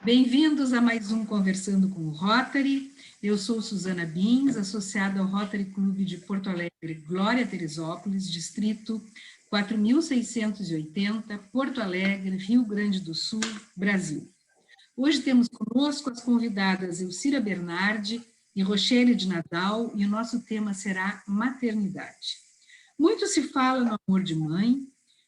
Bem-vindos a mais um Conversando com o Rotary. Eu sou Suzana Bins, associada ao Rotary Clube de Porto Alegre, Glória Teresópolis, distrito 4680, Porto Alegre, Rio Grande do Sul, Brasil. Hoje temos conosco as convidadas Elcira Bernardi e Rochelle de Nadal, e o nosso tema será maternidade. Muito se fala no amor de mãe,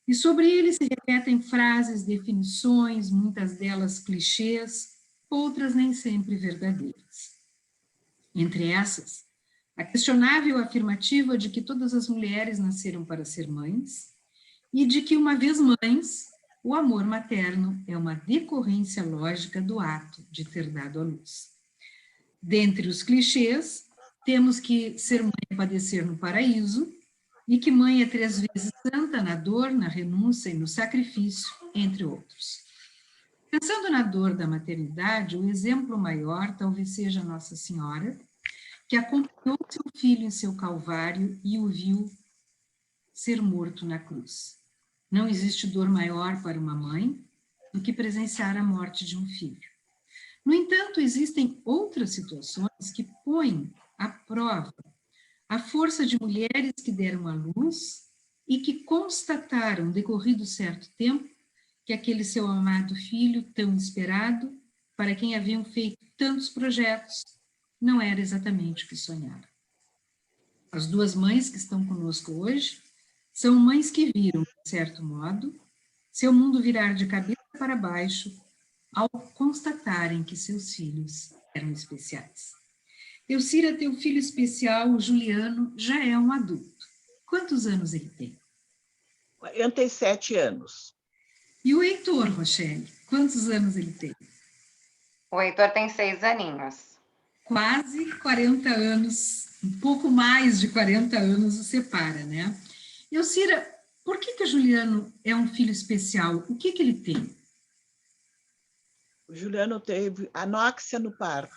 e sobre ele se repetem frases, definições, muitas delas clichês, outras nem sempre verdadeiras. Entre essas, a questionável afirmativa de que todas as mulheres nasceram para ser mães e de que, uma vez mães, o amor materno é uma decorrência lógica do ato de ter dado à luz. Dentre os clichês, temos que ser mãe é padecer no paraíso, e que mãe é 3 vezes santa na dor, na renúncia e no sacrifício, entre outros. Pensando na dor da maternidade, o exemplo maior talvez seja Nossa Senhora, que acompanhou seu filho em seu calvário e o viu ser morto na cruz. Não existe dor maior para uma mãe do que presenciar a morte de um filho. No entanto, existem outras situações que põem à prova a força de mulheres que deram à luz e que constataram, decorrido certo tempo, que aquele seu amado filho, tão esperado, para quem haviam feito tantos projetos, não era exatamente o que sonharam. As duas mães que estão conosco hoje são mães que viram, de certo modo, seu mundo virar de cabeça para baixo ao constatarem que seus filhos eram especiais. Elcira, teu filho especial, o Juliano, já é um adulto. Quantos anos ele tem? 47 anos. E o Heitor, Rochelle, quantos anos ele tem? O Heitor tem 6 aninhos. Quase 40 anos, um pouco mais de 40 anos o separa, né? Elcira, por que o Juliano é um filho especial? O que ele tem? O Juliano teve anóxia no parto.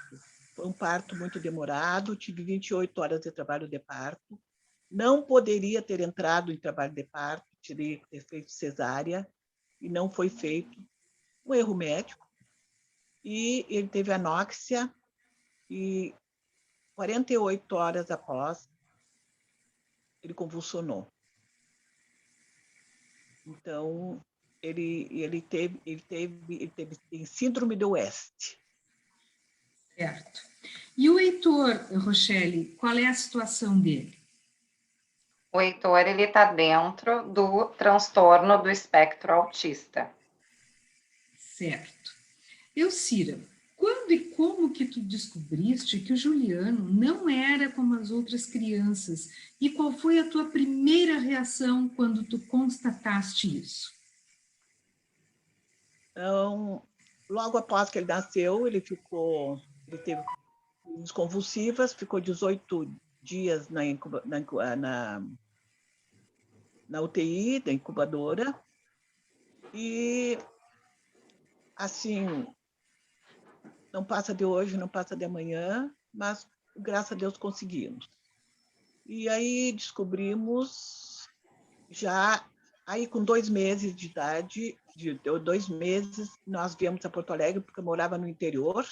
Foi um parto muito demorado, tive 28 horas de trabalho de parto. Não poderia ter entrado em trabalho de parto, teria que ter feito cesárea, e não foi feito. Um erro médico. E ele teve anóxia, e 48 horas após, ele convulsionou. Então, ele tem síndrome do West. Certo. E o Heitor, Rochelle, qual é a situação dele? O Heitor, ele está dentro do transtorno do espectro autista. Certo. Elcira, quando e como que tu descobriste que o Juliano não era como as outras crianças? E qual foi a tua primeira reação quando tu constataste isso? Então, logo após que ele nasceu, ele teve convulsivas, ficou 18 dias na UTI, da incubadora, e assim, não passa de hoje, não passa de amanhã, mas graças a Deus conseguimos. E aí descobrimos, já aí com 2 meses de idade, 2 meses, nós viemos a Porto Alegre, porque eu morava no interior.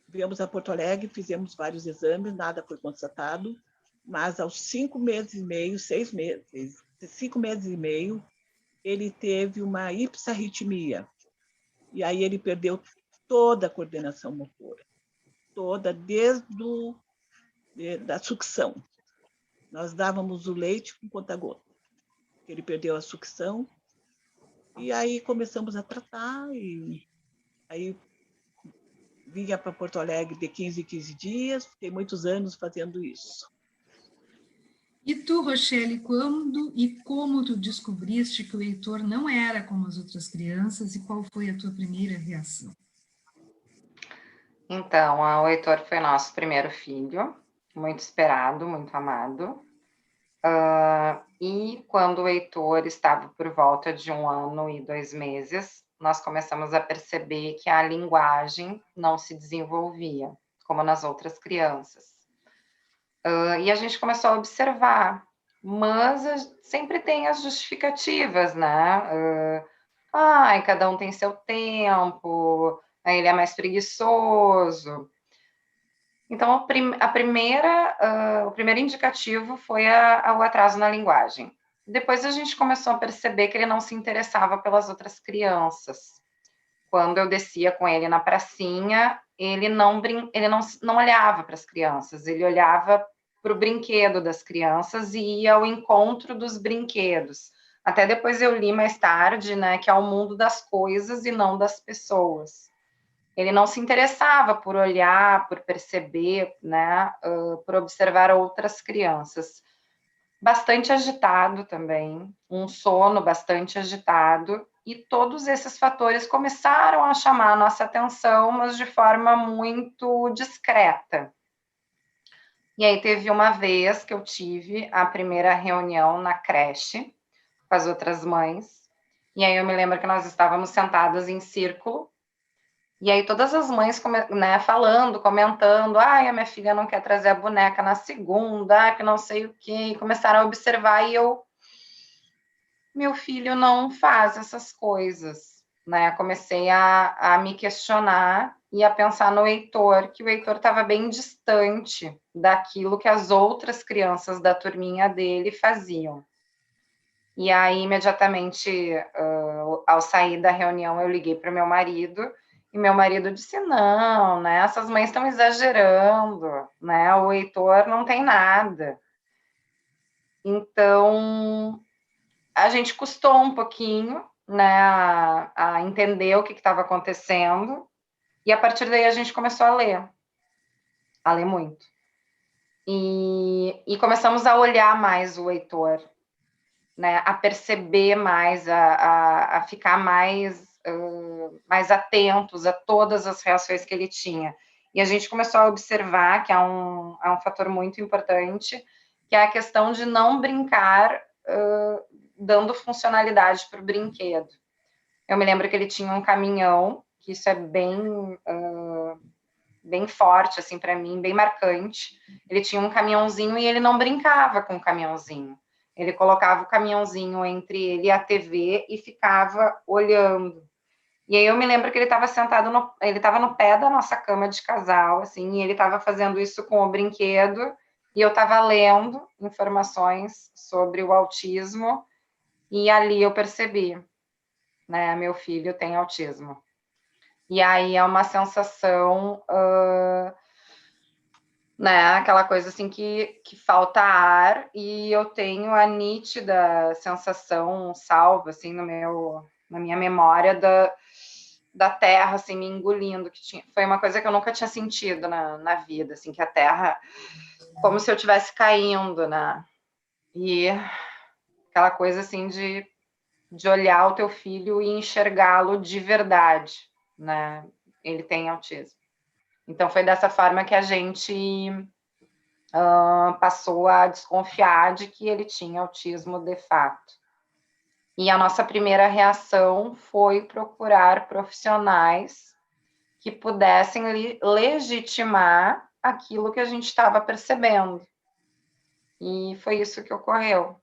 Viemos a Porto Alegre, fizemos vários exames, nada foi constatado, mas aos 5 meses e meio, 6 meses, 5 meses e meio, ele teve uma ipsarritmia. E aí ele perdeu toda a coordenação motora, toda, desde da sucção. Nós dávamos o leite com conta-gota. Ele perdeu a sucção, e aí começamos a tratar, e aí vinha para Porto Alegre de 15 em 15 dias, fiquei muitos anos fazendo isso. E tu, Rochelle, quando e como tu descobriste que o Heitor não era como as outras crianças e qual foi a tua primeira reação? Então, o Heitor foi nosso primeiro filho, muito esperado, muito amado. E quando o Heitor estava por volta de 1 ano e 2 meses, nós começamos a perceber que a linguagem não se desenvolvia, como nas outras crianças. E a gente começou a observar, mas sempre tem as justificativas, né? Cada um tem seu tempo, aí ele é mais preguiçoso. Então, o primeiro indicativo foi o atraso na linguagem. Depois a gente começou a perceber que ele não se interessava pelas outras crianças. Quando eu descia com ele na pracinha, ele não olhava para as crianças, ele olhava para o brinquedo das crianças e ia ao encontro dos brinquedos. Até depois eu li mais tarde, né, que é o mundo das coisas e não das pessoas. Ele não se interessava por olhar, por perceber, né, por observar outras crianças. Bastante agitado também, um sono bastante agitado, e todos esses fatores começaram a chamar a nossa atenção, mas de forma muito discreta. E aí teve uma vez que eu tive a primeira reunião na creche com as outras mães, e aí eu me lembro que nós estávamos sentadas em círculo, e aí todas as mães, né, falando, comentando, ai, a minha filha não quer trazer a boneca na segunda, que não sei o quê, e começaram a observar, e meu filho não faz essas coisas, né, comecei a me questionar e a pensar no Heitor, que o Heitor estava bem distante daquilo que as outras crianças da turminha dele faziam. E aí, imediatamente, ao sair da reunião, eu liguei para o meu marido, e meu marido disse, não, né, essas mães estão exagerando, né, o Heitor não tem nada. Então, a gente custou um pouquinho, né, a entender o que estava acontecendo, e a partir daí a gente começou a ler muito. E começamos a olhar mais o Heitor, né, a perceber mais, a ficar mais atentos a todas as reações que ele tinha. E a gente começou a observar que é um fator muito importante, que é a questão de não brincar dando funcionalidade para o brinquedo. Eu me lembro que ele tinha um caminhão, que isso é bem forte, assim, para mim, bem marcante. Ele tinha um caminhãozinho e ele não brincava com o caminhãozinho. Ele colocava o caminhãozinho entre ele e a TV e ficava olhando. E aí eu me lembro que ele estava sentado, ele estava no pé da nossa cama de casal, assim, e ele estava fazendo isso com o brinquedo, e eu estava lendo informações sobre o autismo, e ali eu percebi, né, meu filho tem autismo. E aí é uma sensação, né, aquela coisa assim que falta ar, e eu tenho a nítida sensação salva, assim, na minha memória da terra, assim, me engolindo, foi uma coisa que eu nunca tinha sentido na vida, assim, que a terra, como se eu estivesse caindo, né, e aquela coisa, assim, de olhar o teu filho e enxergá-lo de verdade, né, ele tem autismo. Então, foi dessa forma que a gente passou a desconfiar de que ele tinha autismo de fato. E a nossa primeira reação foi procurar profissionais que pudessem legitimar aquilo que a gente estava percebendo. E foi isso que ocorreu.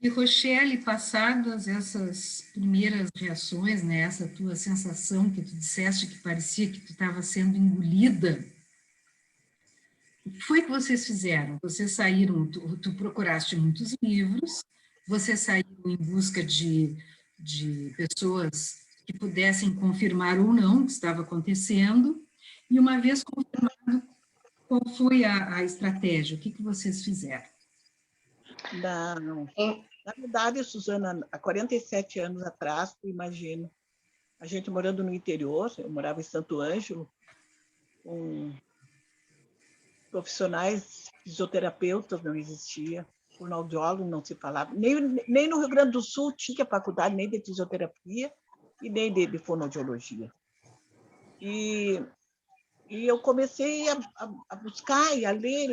E, Rochelle, passadas essas primeiras reações, né, essa tua sensação que tu disseste que parecia que tu estava sendo engolida, o que foi que vocês fizeram? Vocês saíram, tu procuraste muitos livros, vocês saíram em busca de pessoas que pudessem confirmar ou não o que estava acontecendo, e uma vez confirmado, qual foi a estratégia? O que vocês fizeram? Não. Na verdade, Suzana, há 47 anos atrás, tu imagina, a gente morando no interior, eu morava em Santo Ângelo, com profissionais, fisioterapeutas não existia, fonoaudiólogo não se falava, nem no Rio Grande do Sul tinha faculdade nem de fisioterapia e nem de fonoaudiologia. E eu comecei a buscar e a ler,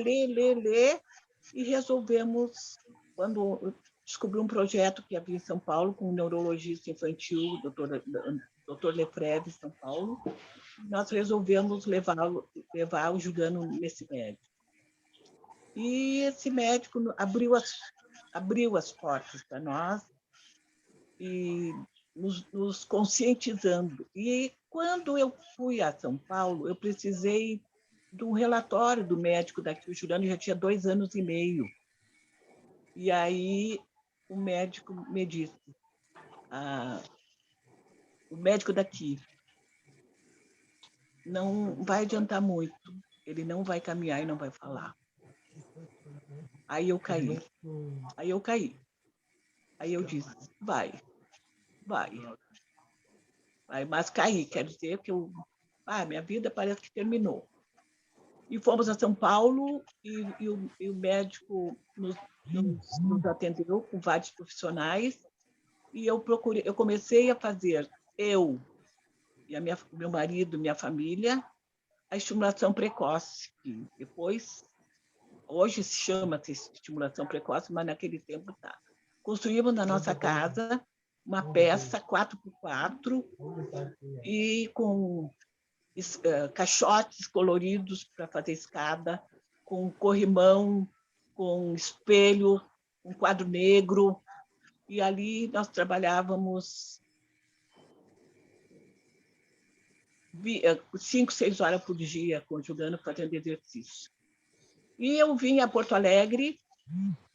e resolvemos, quando descobri um projeto que havia em São Paulo com um neurologista infantil, Dr. Lefreve, em São Paulo, nós resolvemos levar o Juliano nesse médico. E esse médico abriu as portas para nós e nos conscientizando. E quando eu fui a São Paulo, eu precisei de um relatório do médico daqui. O Juliano já tinha 2 anos e meio. E aí o médico me disse, o médico daqui, não vai adiantar muito, ele não vai caminhar e não vai falar. Aí eu caí. Aí eu disse, vai. Mas caí, quer dizer que minha vida parece que terminou. E fomos a São Paulo e o médico nos atendeu com vários profissionais e eu comecei a fazer, eu e meu marido, minha família, a estimulação precoce, que depois, hoje se chama-se estimulação precoce, mas naquele tempo tá. Construímos na nossa casa uma peça 4x4 e com caixotes coloridos para fazer escada, com corrimão, com espelho, um quadro negro. E ali nós trabalhávamos 5, 6 horas por dia, conjugando, fazendo exercício. E eu vinha a Porto Alegre,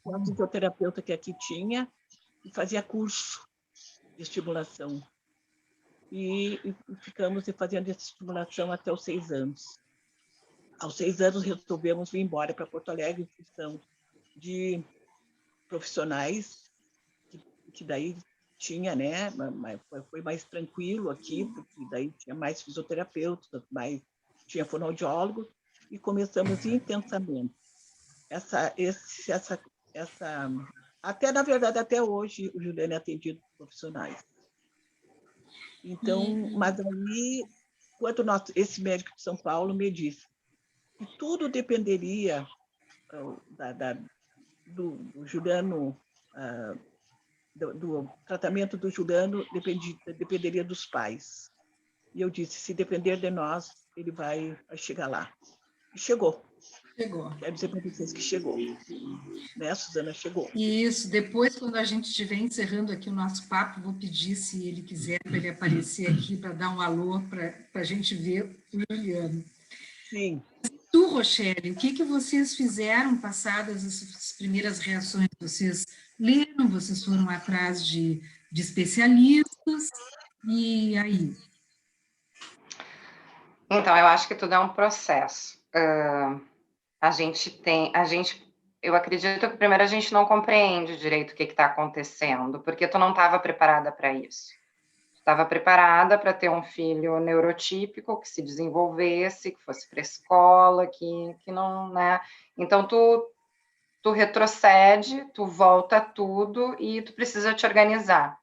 com a fisioterapeuta que aqui tinha, e fazia curso de estimulação. E ficamos fazendo essa estimulação até os 6 anos. Aos 6 anos, resolvemos vir embora para Porto Alegre, em função de profissionais, que daí tinha, né? Foi mais tranquilo aqui, porque daí tinha mais fisioterapeutas, tinha fonoaudiólogo, e começamos intensamente. Até, na verdade, até hoje, o Juliano é atendido por profissionais. Então, mas aí, quando esse médico de São Paulo me disse que tudo dependeria do Juliano, do tratamento do Juliano, dependeria dos pais. E eu disse, se depender de nós, ele vai chegar lá. E chegou. Quero dizer para vocês que chegou. Né, Suzana? Chegou. Isso, depois, quando a gente estiver encerrando aqui o nosso papo, vou pedir, se ele quiser, para ele aparecer aqui, para dar um alô, para a gente ver o Juliano. Sim. Tu, Rochelle, o que vocês fizeram passadas as primeiras reações? Vocês leram, vocês foram atrás de especialistas, e aí? Então, eu acho que tudo é um processo. Eu acredito que primeiro a gente não compreende direito o que está acontecendo, porque tu não estava preparada para isso. Tu estava preparada para ter um filho neurotípico, que se desenvolvesse, que fosse para a escola, que não, né? Então, tu retrocede, tu volta tudo e tu precisa te organizar.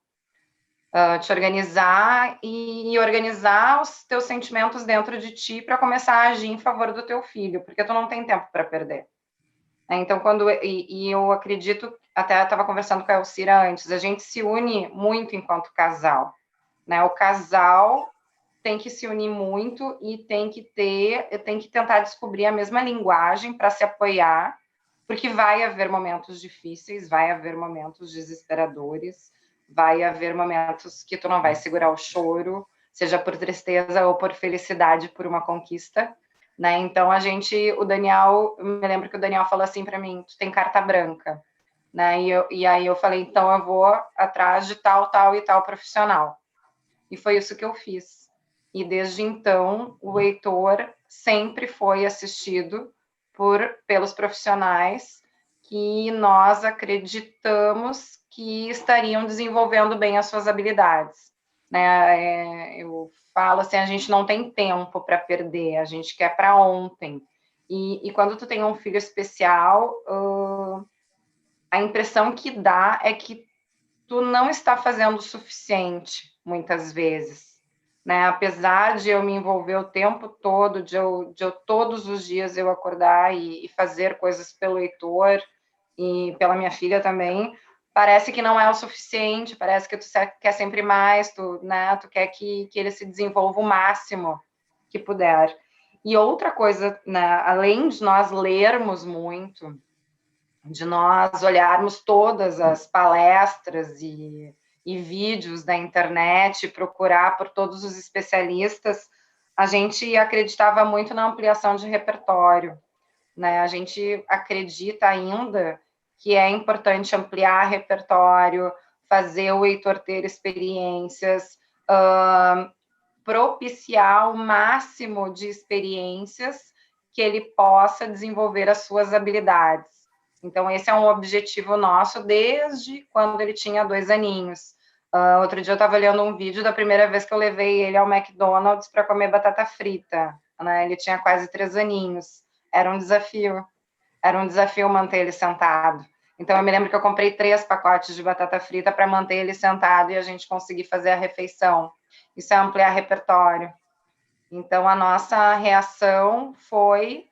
E organizar os teus sentimentos dentro de ti para começar a agir em favor do teu filho, porque tu não tem tempo para perder. Então, eu acredito, até estava conversando com a Elcira antes, a gente se une muito enquanto casal, né? O casal tem que se unir muito e tem que tentar descobrir a mesma linguagem para se apoiar, porque vai haver momentos difíceis, vai haver momentos desesperadores, vai haver momentos que tu não vai segurar o choro, seja por tristeza ou por felicidade por uma conquista, né? Então, o Daniel, eu me lembro que o Daniel falou assim para mim, tu tem carta branca, né? E aí eu falei, então eu vou atrás de tal e tal profissional. E foi isso que eu fiz. E desde então, o Heitor sempre foi assistido pelos profissionais que nós acreditamos que estariam desenvolvendo bem as suas habilidades, né? Eu falo assim, a gente não tem tempo para perder, a gente quer para ontem. E quando tu tem um filho especial, a impressão que dá é que tu não está fazendo o suficiente, muitas vezes, né? Apesar de eu me envolver o tempo todo, de eu todos os dias eu acordar e fazer coisas pelo Heitor e pela minha filha também, parece que não é o suficiente, parece que tu quer sempre mais, né? Tu quer que ele se desenvolva o máximo que puder. E outra coisa, né? Além de nós lermos muito, de nós olharmos todas as palestras e e vídeos da internet, procurar por todos os especialistas, a gente acreditava muito na ampliação de repertório, né? A gente acredita ainda que é importante ampliar repertório, fazer o Heitor ter experiências, propiciar o máximo de experiências que ele possa desenvolver as suas habilidades. Então, esse é um objetivo nosso desde quando ele tinha 2 aninhos. Outro dia eu estava olhando um vídeo da primeira vez que eu levei ele ao McDonald's para comer batata frita, né? Ele tinha quase 3 aninhos. Era um desafio manter ele sentado. Então, eu me lembro que eu comprei 3 pacotes de batata frita para manter ele sentado e a gente conseguir fazer a refeição. Isso é ampliar repertório. Então, a nossa reação foi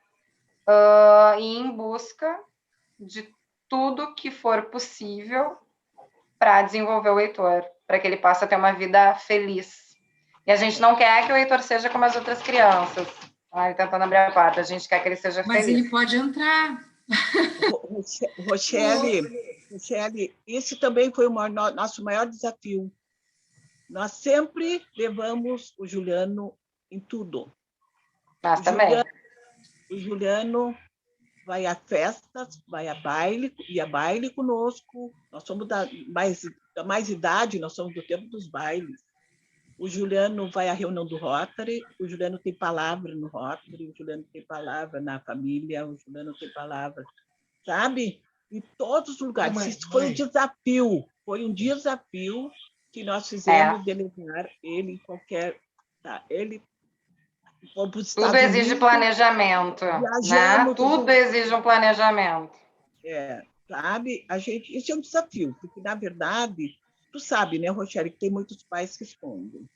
ir em busca de tudo que for possível para desenvolver o Heitor, para que ele possa ter uma vida feliz. E a gente não quer que o Heitor seja como as outras crianças. Ele tentando abrir a porta, a gente quer que ele seja feliz. Mas ele pode entrar. Rochelle, esse também foi o nosso maior desafio. Nós sempre levamos o Juliano em tudo. Nós também. O Juliano vai a festas, vai a baile, ia a baile conosco. Nós somos da mais idade, nós somos do tempo dos bailes. O Juliano vai à reunião do Rotary, o Juliano tem palavra no Rotary, o Juliano tem palavra na família, o Juliano tem palavra, sabe? Em todos os lugares. Isso foi um desafio que nós fizemos de levar ele em qualquer... Tá, ele... Tudo exige planejamento, né? Tudo exige um planejamento. Sabe? Esse é um desafio, porque, na verdade, tu sabe, né, Rochelle, que tem muitos pais que escondem.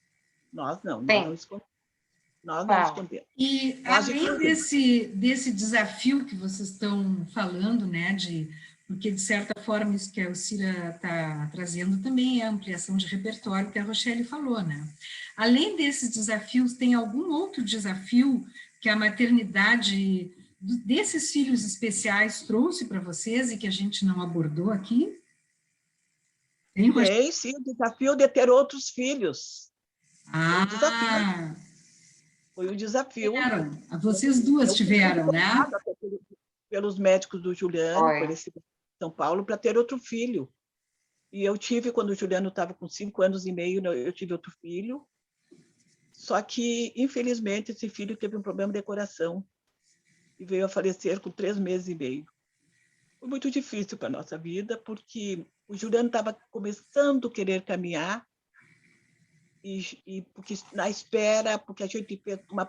Nós não escondemos. Nós não escondemos. E além desse desafio que vocês estão falando, né, porque, de certa forma, isso que a Elcira está trazendo também é a ampliação de repertório que a Rochelle falou, né? Além desses desafios, tem algum outro desafio que a maternidade desses filhos especiais trouxe para vocês e que a gente não abordou aqui? Tem, sim, o desafio de ter outros filhos. Foi um desafio. Vocês duas tiveram, né? Pelos médicos do Juliano, por esse São Paulo, para ter outro filho. E eu tive, quando o Juliano estava com 5 anos e meio, eu tive outro filho. Só que, infelizmente, esse filho teve um problema de coração e veio a falecer com 3 meses e meio. Foi muito difícil para a nossa vida, porque o Juliano estava começando a querer caminhar e porque na espera, porque a gente fez uma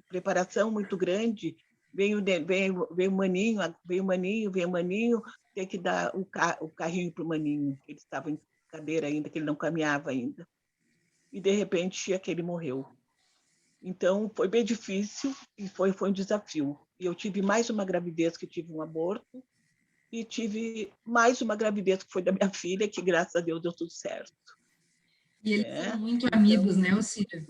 preparação muito grande, veio o maninho, tem que dar o carrinho para o maninho, ele estava em cadeira ainda, que ele não caminhava ainda. E, de repente, aquele morreu. Então, foi bem difícil e foi um desafio. E eu tive mais uma gravidez que tive um aborto e tive mais uma gravidez que foi da minha filha, que, graças a Deus, deu tudo certo. E eles são muito amigos, né, Elcira?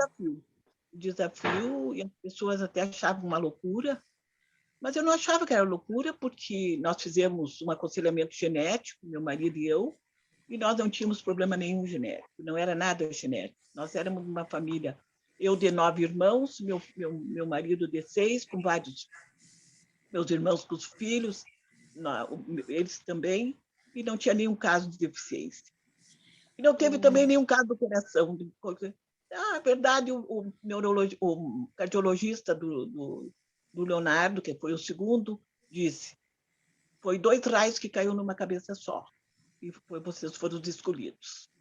Desafio, e as pessoas até achavam uma loucura, mas eu não achava que era loucura, porque nós fizemos um aconselhamento genético, meu marido e eu, e nós não tínhamos problema nenhum genético, não era nada genético. Nós éramos uma família, eu de 9 irmãos, meu marido de 6, com vários, meus irmãos com os filhos, eles também, e não tinha nenhum caso de deficiência. E não teve também nenhum caso do coração. É verdade, o cardiologista do Leonardo, que foi o segundo, disse, foi 2 raios que caiu numa cabeça só. E vocês foram os escolhidos.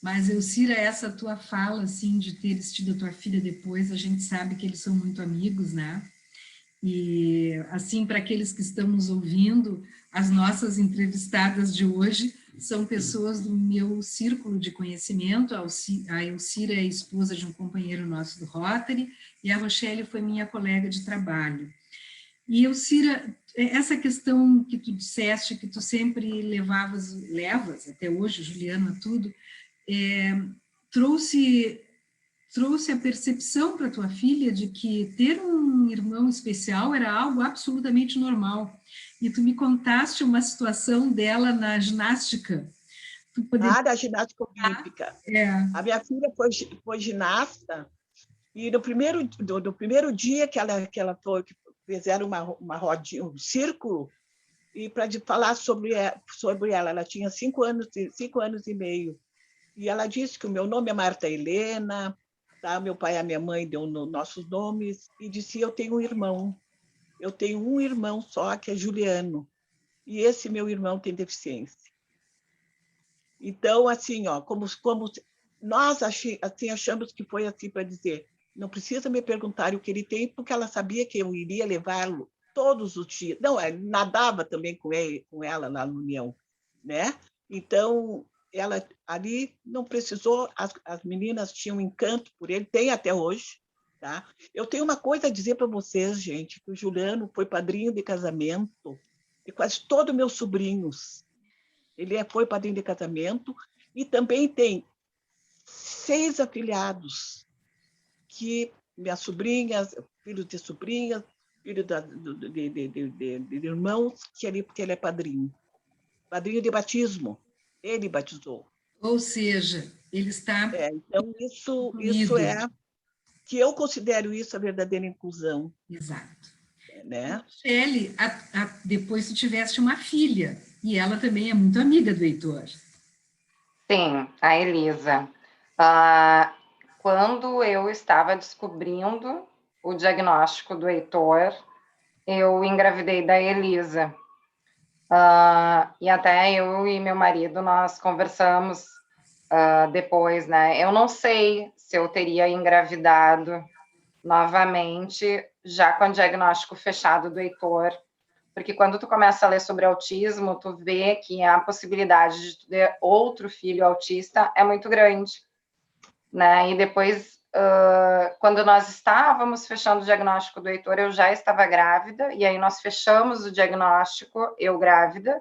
Mas, Elcira, essa tua fala, assim, de teres tido a tua filha depois, a gente sabe que eles são muito amigos, né? E, assim, para aqueles que estão nos ouvindo, as nossas entrevistadas de hoje são pessoas do meu círculo de conhecimento. A Elcira é esposa de um companheiro nosso do Rotary e a Rochelle foi minha colega de trabalho. E, Elcira, essa questão que tu disseste, que tu sempre levas até hoje, Juliana, tudo, trouxe a percepção para tua filha de que ter um irmão especial era algo absolutamente normal. E tu me contaste uma situação dela na ginástica, Tu poderia... da ginástica olímpica. A minha filha foi ginasta, e no primeiro dia que ela foi, que fizeram uma rodinha, um círculo, e para falar sobre ela tinha 5 anos e meio. E ela disse que o meu nome é Marta Helena, tá? Meu pai e a minha mãe deu nossos nomes, e disse: eu tenho um irmão. Eu tenho um irmão só, que é Juliano. E esse meu irmão tem deficiência. Então, assim, ó, como nós assim, achamos que foi assim para dizer, não precisa me perguntar o que ele tem, porque ela sabia que eu iria levá-lo todos os dias. Não, nadava também com ela lá no União, né? Então, ela ali não precisou, as meninas tinham um encanto por ele, tem até hoje, tá? Eu tenho uma coisa a dizer para vocês, gente, que o Juliano foi padrinho de casamento de quase todos meus sobrinhos. Ele foi padrinho de casamento e também tem 6 afilhados, que minhas sobrinhas, filhos de sobrinhas, filhos de irmãos, que ele é padrinho. Padrinho de batismo. Ele batizou. Ou seja, ele está... Então, isso é que eu considero isso a verdadeira inclusão. Exato. Né? Rochelle, depois tu tiveste uma filha, e ela também é muito amiga do Heitor. Sim, a Elisa. Quando eu estava descobrindo o diagnóstico do Heitor, eu engravidei da Elisa. E até eu e meu marido, nós conversamos depois, né? Eu não sei se eu teria engravidado novamente, já com o diagnóstico fechado do Heitor, porque quando tu começa a ler sobre autismo, tu vê que a possibilidade de tu ter outro filho autista é muito grande, né? E depois, quando nós estávamos fechando o diagnóstico do Heitor, eu já estava grávida, e aí nós fechamos o diagnóstico, eu grávida.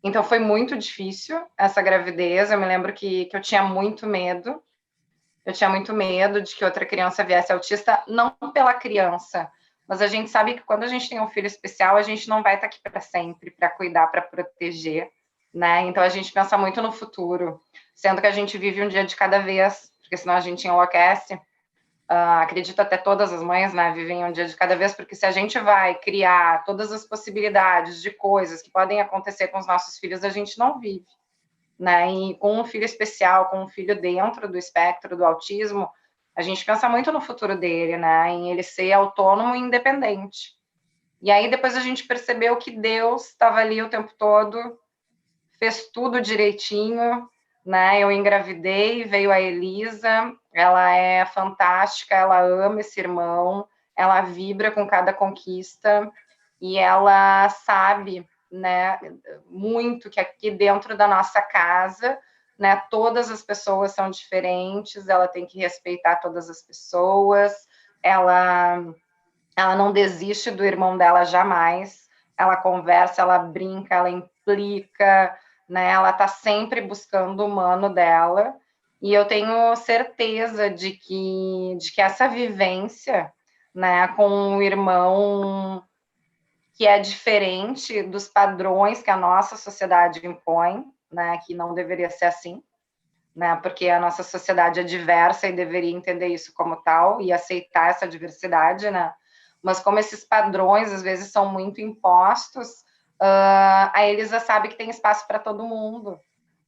Então foi muito difícil essa gravidez. Eu me lembro que eu tinha muito medo. Eu tinha muito medo de que outra criança viesse autista, não pela criança, mas a gente sabe que quando a gente tem um filho especial, a gente não vai estar aqui para sempre, para cuidar, para proteger, né? Então a gente pensa muito no futuro, sendo que a gente vive um dia de cada vez, porque senão a gente enlouquece. Acredito até todas as mães, né, vivem um dia de cada vez, porque se a gente vai criar todas as possibilidades de coisas que podem acontecer com os nossos filhos, a gente não vive. Né? E com um filho especial, com um filho dentro do espectro do autismo, a gente pensa muito no futuro dele, né? Em ele ser autônomo e independente. E aí depois a gente percebeu que Deus estava ali o tempo todo, fez tudo direitinho, né? Eu engravidei, veio a Elisa, ela é fantástica, ela ama esse irmão, ela vibra com cada conquista e ela sabe, né, muito que aqui dentro da nossa casa, né, todas as pessoas são diferentes, ela tem que respeitar todas as pessoas, ela não desiste do irmão dela jamais, ela conversa, ela brinca, ela implica, né, ela está sempre buscando o humano dela, e eu tenho certeza de que essa vivência, né, com um irmão que é diferente dos padrões que a nossa sociedade impõe, né, que não deveria ser assim, né, porque a nossa sociedade é diversa e deveria entender isso como tal e aceitar essa diversidade, né, mas como esses padrões às vezes são muito impostos, a Elisa sabe que tem espaço para todo mundo,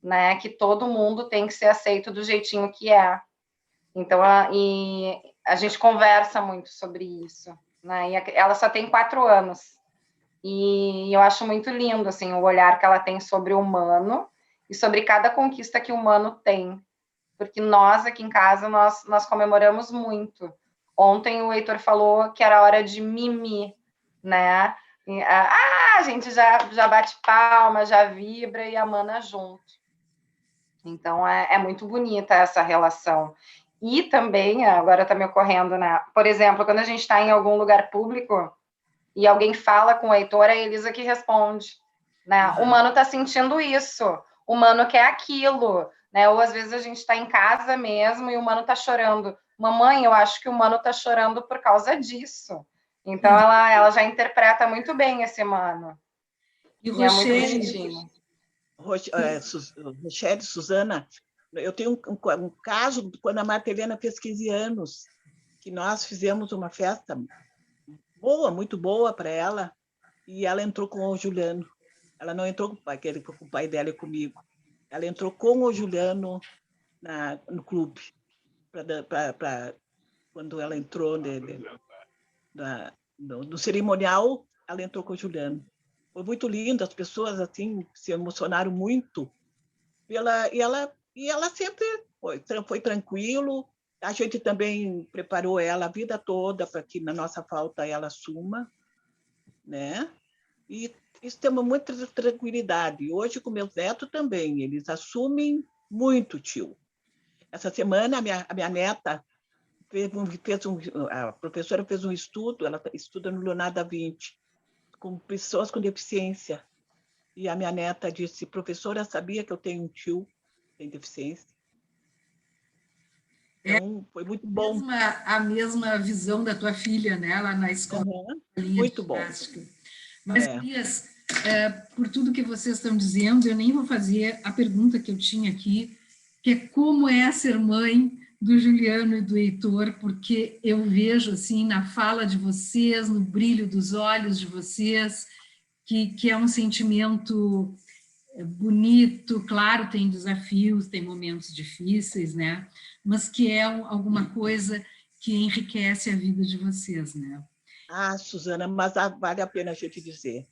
né, que todo mundo tem que ser aceito do jeitinho que é. Então, a gente conversa muito sobre isso, né, e ela só tem 4 anos, e eu acho muito lindo, assim, o olhar que ela tem sobre o humano e sobre cada conquista que o humano tem. Porque nós, aqui em casa, nós comemoramos muito. Ontem o Heitor falou que era hora de mimir, né? A gente já bate palma, já vibra e a mana junto. Então, é muito bonita essa relação. E também, agora está me ocorrendo, né? Por exemplo, quando a gente está em algum lugar público e alguém fala com o Heitor, é a Elisa que responde, né? O Mano tá sentindo isso, o Mano quer aquilo, né? Ou às vezes a gente tá em casa mesmo e o Mano tá chorando. Mamãe, eu acho que o Mano tá chorando por causa disso. Então ela já interpreta muito bem esse Mano. E é muito Rochelle, bonitinho. Rochelle, Suzana, eu tenho um caso quando a Marta Helena fez 15 anos, que nós fizemos uma festa boa, muito boa para ela, e ela entrou com o Juliano. Ela não entrou com o pai dela e comigo. Ela entrou com o Juliano no clube. Quando ela entrou no cerimonial, ela entrou com o Juliano. Foi muito lindo, as pessoas assim se emocionaram muito. E ela sempre foi tranquilo. A gente também preparou ela a vida toda para que na nossa falta ela assuma, né? E isso temos muita tranquilidade. Hoje com meus netos também, eles assumem muito, tio. Essa semana a minha neta a professora fez um estudo, ela estuda no Leonardo da Vinci, com pessoas com deficiência. E a minha neta disse, professora, sabia que eu tenho um tio que tem deficiência? Então, foi muito bom. A mesma visão da tua filha, né, lá na escola. Muito bom. Mas, Elias, por tudo que vocês estão dizendo, eu nem vou fazer a pergunta que eu tinha aqui, que é como é ser mãe do Juliano e do Heitor, porque eu vejo, assim, na fala de vocês, no brilho dos olhos de vocês, que é um sentimento bonito, claro, tem desafios, tem momentos difíceis, né? Mas que é alguma coisa que enriquece a vida de vocês, né? Suzana, mas vale a pena a gente dizer.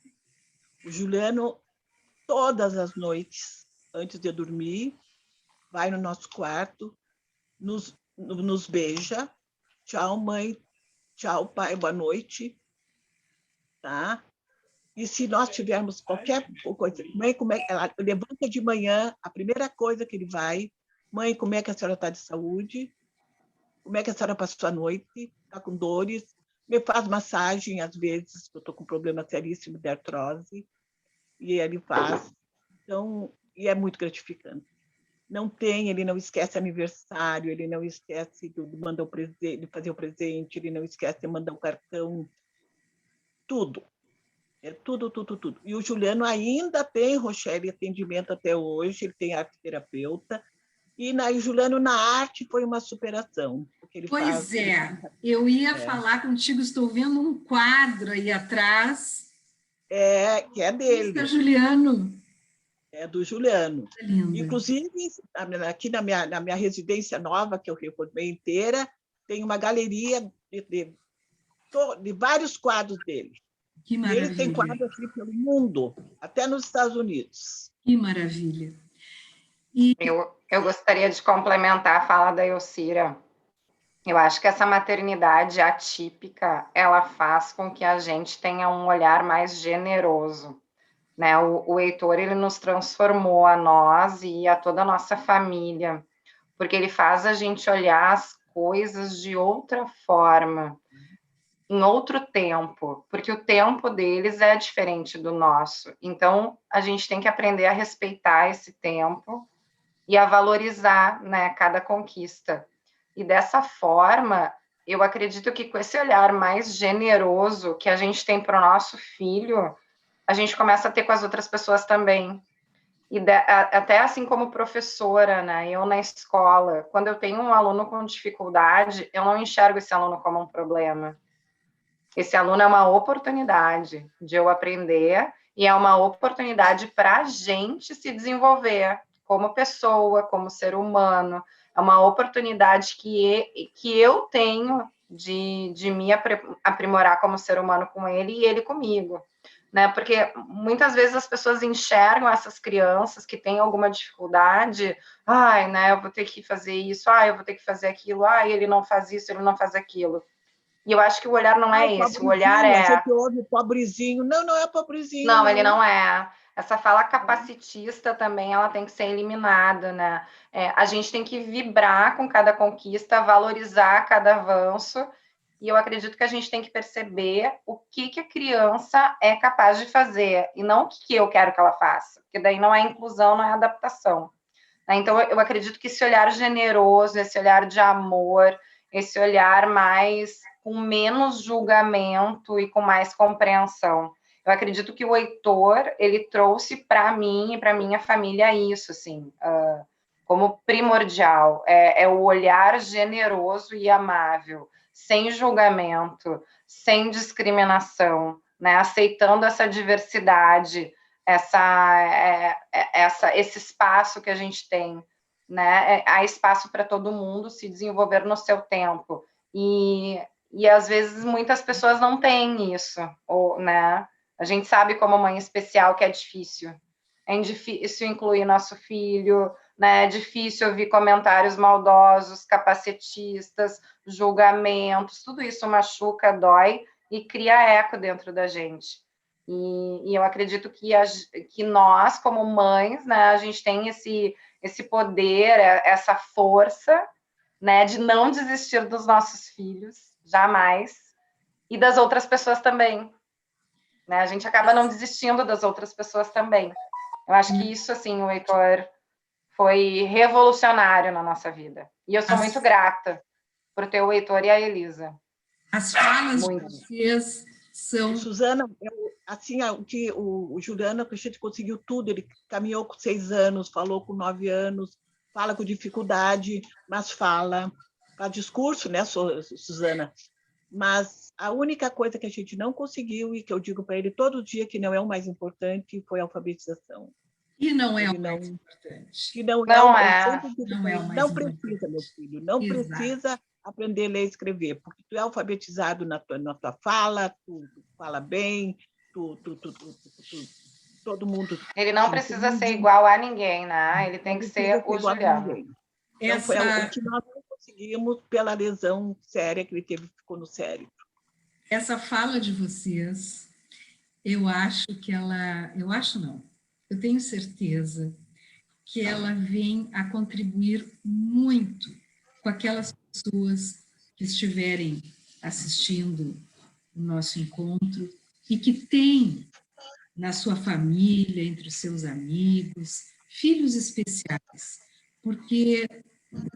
O Juliano, todas as noites, antes de dormir, vai no nosso quarto, nos beija. Tchau, mãe. Tchau, pai. Boa noite. Tá? E se nós tivermos qualquer coisa, mãe, ela levanta de manhã, a primeira coisa que ele vai, mãe, como é que a senhora está de saúde? Como é que a senhora passou a noite? Está com dores? Me faz massagem, às vezes, eu estou com um problema seríssimo de artrose, e ele faz. Então, e é muito gratificante. Ele não esquece aniversário, ele não esquece de mandar de fazer o presente, ele não esquece de mandar o cartão, tudo. É tudo. E o Juliano ainda tem, Rochelle, atendimento até hoje, ele tem arte terapeuta, e o Juliano na arte foi uma superação. Porque ele eu ia falar contigo, estou vendo um quadro aí atrás. Que é dele. É Juliano. É do Juliano. Inclusive, aqui na minha residência nova, que eu reformei inteira, tem uma galeria de vários quadros dele. Que maravilha. E ele tem quadros assim pelo mundo, até nos Estados Unidos. Que maravilha. Eu gostaria de complementar a fala da Elcira. Eu acho que essa maternidade atípica, ela faz com que a gente tenha um olhar mais generoso, né? O Heitor, ele nos transformou a nós e a toda a nossa família, porque ele faz a gente olhar as coisas de outra forma, em outro tempo, porque o tempo deles é diferente do nosso. Então, a gente tem que aprender a respeitar esse tempo e a valorizar, né, cada conquista. E dessa forma, eu acredito que com esse olhar mais generoso que a gente tem para o nosso filho, a gente começa a ter com as outras pessoas também. E até assim como professora, né, eu na escola, quando eu tenho um aluno com dificuldade, eu não enxergo esse aluno como um problema. Esse aluno é uma oportunidade de eu aprender e é uma oportunidade para a gente se desenvolver como pessoa, como ser humano. É uma oportunidade que eu tenho de me aprimorar como ser humano com ele e ele comigo, né? Porque muitas vezes as pessoas enxergam essas crianças que têm alguma dificuldade, né, eu vou ter que fazer isso, eu vou ter que fazer aquilo, ele não faz isso, ele não faz aquilo. E eu acho que o olhar não é esse, o olhar é... A gente ouve pobrezinho. Não é pobrezinho. Não, ele não é. Essa fala capacitista também, ela tem que ser eliminada, né? A gente tem que vibrar com cada conquista, valorizar cada avanço, e eu acredito que a gente tem que perceber o que a criança é capaz de fazer, e não o que eu quero que ela faça, porque daí não é inclusão, não é adaptação. Então, eu acredito que esse olhar generoso, esse olhar de amor, esse olhar mais com menos julgamento e com mais compreensão. Eu acredito que o Heitor, ele trouxe para mim e para minha família isso, assim, como primordial, é o olhar generoso e amável, sem julgamento, sem discriminação, né? Aceitando essa diversidade, esse espaço que a gente tem, né? Há espaço para todo mundo se desenvolver no seu tempo. E às vezes muitas pessoas não têm isso, ou, né? A gente sabe como mãe especial que é difícil. É difícil incluir nosso filho, né? É difícil ouvir comentários maldosos, capacetistas, julgamentos, tudo isso machuca, dói e cria eco dentro da gente. E eu acredito que nós, como mães, né, a gente tem esse poder, essa força, né, de não desistir dos nossos filhos, jamais, e das outras pessoas também. Né? A gente acaba não desistindo das outras pessoas também. Eu acho que isso, assim, o Heitor foi revolucionário na nossa vida. E eu sou muito grata por ter o Heitor e a Elisa. As falas muito. de vocês são... Suzana, assim, o Juliano, a gente conseguiu tudo. Ele caminhou com 6 anos, falou com 9 anos, fala com dificuldade, mas fala. Faz discurso, né, Suzana? Mas a única coisa que a gente não conseguiu, e que eu digo para ele todo dia que não é o mais importante, foi a alfabetização. E não é o mais importante. Que não é. Não precisa, meu filho, não precisa aprender a ler e escrever, porque tu é alfabetizado na tua fala, tu fala bem, todo mundo... Ele não precisa ser igual a ninguém, né? Ele tem que ser o Juliano. Então, foi o que nós não conseguimos pela lesão séria que ele teve, ficou no cérebro. Essa fala de vocês, eu acho que ela... Eu acho não. Eu tenho certeza que ela vem a contribuir muito com aquelas pessoas que estiverem assistindo o nosso encontro e que têm na sua família, entre os seus amigos, filhos especiais, porque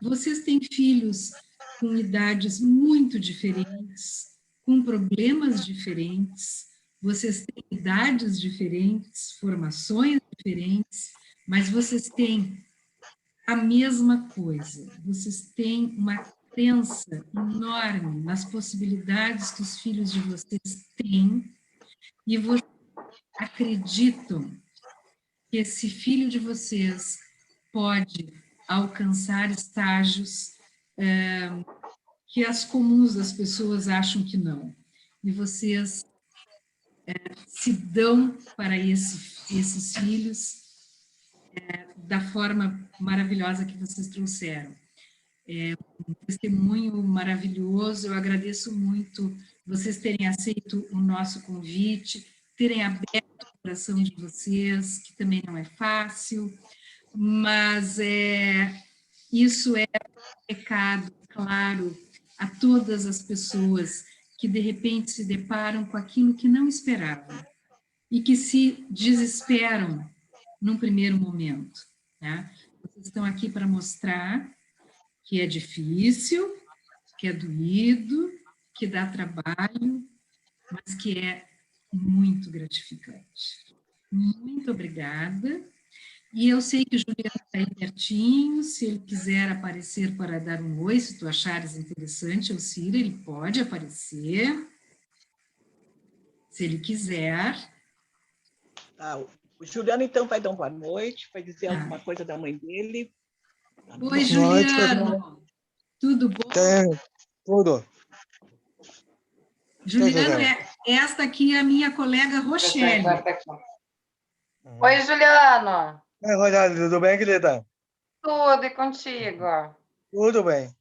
vocês têm filhos com idades muito diferentes, com problemas diferentes, vocês têm idades diferentes, formações diferentes, mas vocês têm a mesma coisa, vocês têm uma crença enorme nas possibilidades que os filhos de vocês têm e vocês acreditam que esse filho de vocês pode alcançar estágios que as comuns das pessoas acham que não. E vocês se dão para esses filhos da forma maravilhosa que vocês trouxeram. É um testemunho maravilhoso, eu agradeço muito vocês terem aceito o nosso convite, terem aberto o coração de vocês, que também não é fácil, mas isso é um recado, claro, a todas as pessoas que, de repente, se deparam com aquilo que não esperavam e que se desesperam num primeiro momento. Né? Vocês estão aqui para mostrar que é difícil, que é doído, que dá trabalho, mas que é muito gratificante. Muito obrigada. E eu sei que o Juliano está aí pertinho, se ele quiser aparecer para dar um oi, se tu achares interessante, Alcira, ele pode aparecer, se ele quiser. O Juliano, então, vai dar uma boa noite, vai dizer alguma coisa da mãe dele. Oi, Juliano. Tudo bom? Tudo. Juliano, esta aqui é a minha colega Rochelle. Oi, Juliano. Oi, Rochelle, tudo bem, querida? Tudo, e contigo? Tudo bem.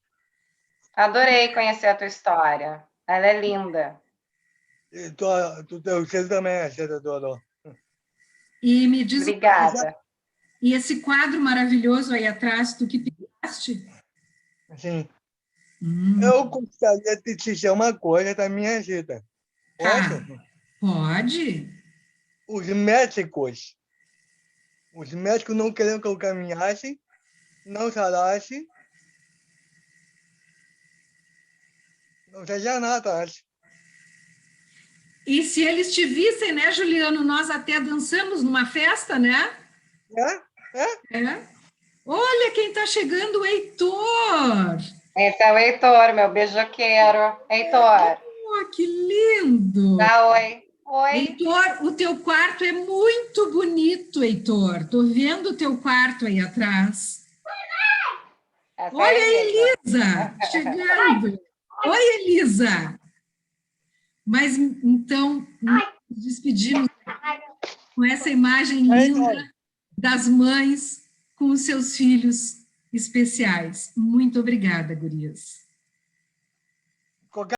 Adorei conhecer a tua história. Ela é linda. Você também é, você adorou. E me diz... Obrigada. E esse quadro maravilhoso aí atrás, tu que pintaste? Sim. Eu gostaria de te dizer uma coisa da minha vida. Pode? Pode. Os médicos não queriam que eu caminhasse, não sarasse, não seja nada. E se eles te vissem, né, Juliano? Nós até dançamos numa festa, né? É. Olha quem está chegando, o Heitor! Esse é o Heitor, meu beijoqueiro. Heitor. Oh, que lindo! Dá oi. Oi. Heitor, o teu quarto é muito bonito, Heitor. Estou vendo o teu quarto aí atrás. Essa Olha é a Elisa chegando. Oi, Elisa. Mas, então, nos despedimos com essa imagem linda das mães com os seus filhos especiais. Muito obrigada, gurias.